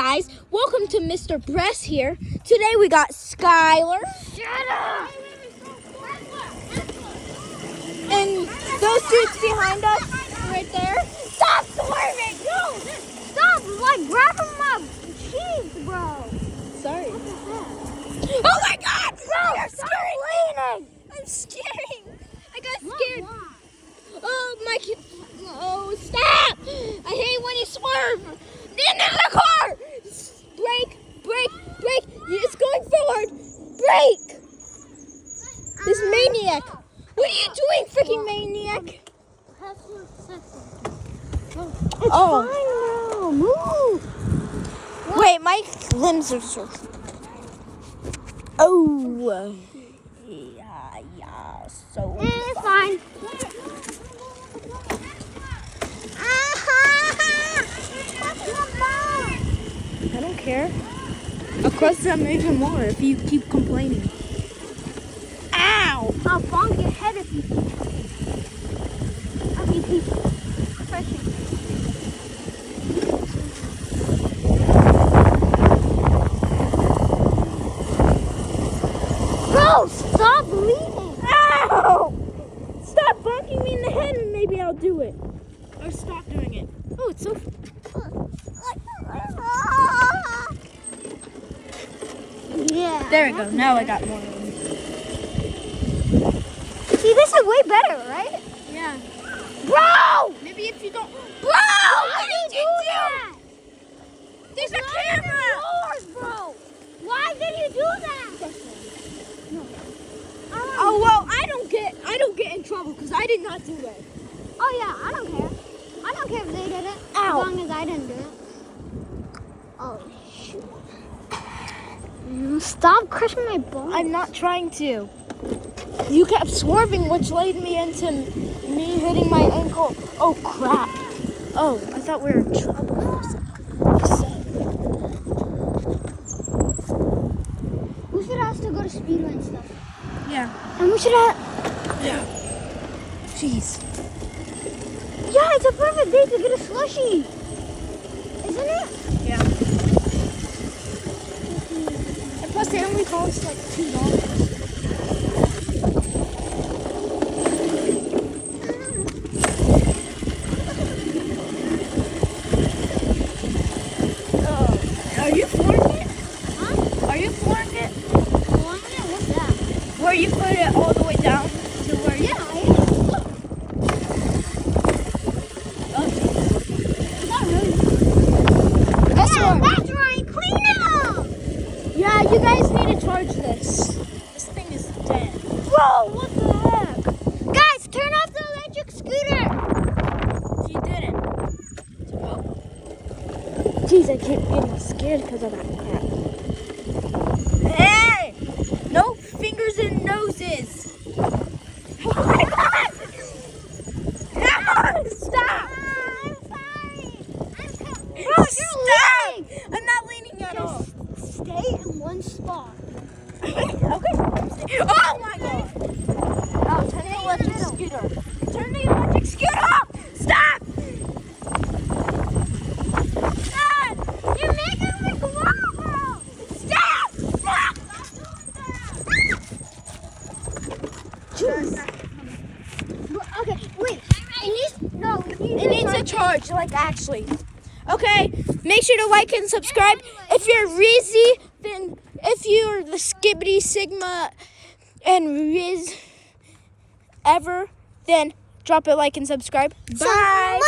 Guys, welcome to Mr. Bress here. Today we got Skylar. Shut up! And those dudes behind us, right there. Stop swerving! No! Stop! Like grabbing my cheeks, bro. Sorry. Oh my God! Bro, You're stop scaring bleeding. me! I'm scaring. I got scared. Oh my! Oh, stop! I hate when you swerve. In the car! Brake! Brake! Brake! It's going forward! Brake! This maniac! What are you doing, freaking maniac? It's fine now. Move. Wait, my limbs are so. Oh. Yeah, so. It's fine. I don't care. I'll crush them even more if you keep complaining. Ow! I'll bonk your head if you keep pushing. Bro, stop bleeding. Ow! Stop bonking me in the head and maybe I'll do it. Or stop doing it. Oh, it's so. Yeah. There we go. Now I got more of them. See, this is way better, right? Yeah. Bro! Maybe if you don't. Bro! Why did you do that? There's a camera! Yours, bro. Why did you do that? Oh well, I don't get in trouble because I did not do it. Oh yeah, I don't care. I don't care if they did it. Ow. As long as I didn't do it. Oh shoot. Stop crushing my balls. I'm not trying to. You kept swerving, which led me into me hitting my ankle. Oh crap! Oh, I thought we were in trouble. We should ask to go to Speedway and stuff. Yeah. And we should have. Yeah. Jeez. Yeah, it's a perfect day to get a slushie. Isn't it? Yeah. And plus, they only cost like $2. Are you flooring it? Huh? Are you flooring it? What's that? Where you put it all the way down to where you... Yeah, I am. Oh, Not really. that's Yeah, right. that's right. Clean it up. Yeah, you guys need to charge this. This thing is dead. Bro, what the heck? Guys, turn off the electric scooter. You didn't. Oh. Jeez, I keep getting scared because of that crap. Hey! No fingers and noses. Oh my God! Come on, stop! I'm sorry. Bro, stop! I'm not leaning at all. Just stay in one spot. Okay. Oh my God! Oh, turn the electric scooter. Turn the electric scooter off! Stop! Stop! You're making me go, bro. Stop! Stop! Jeez. Okay, wait. It needs a charge, like actually. Okay, make sure to like and subscribe. If you're Rizzy, then if you're the Skibbity Sigma and Riz ever, then drop a like and subscribe. Bye.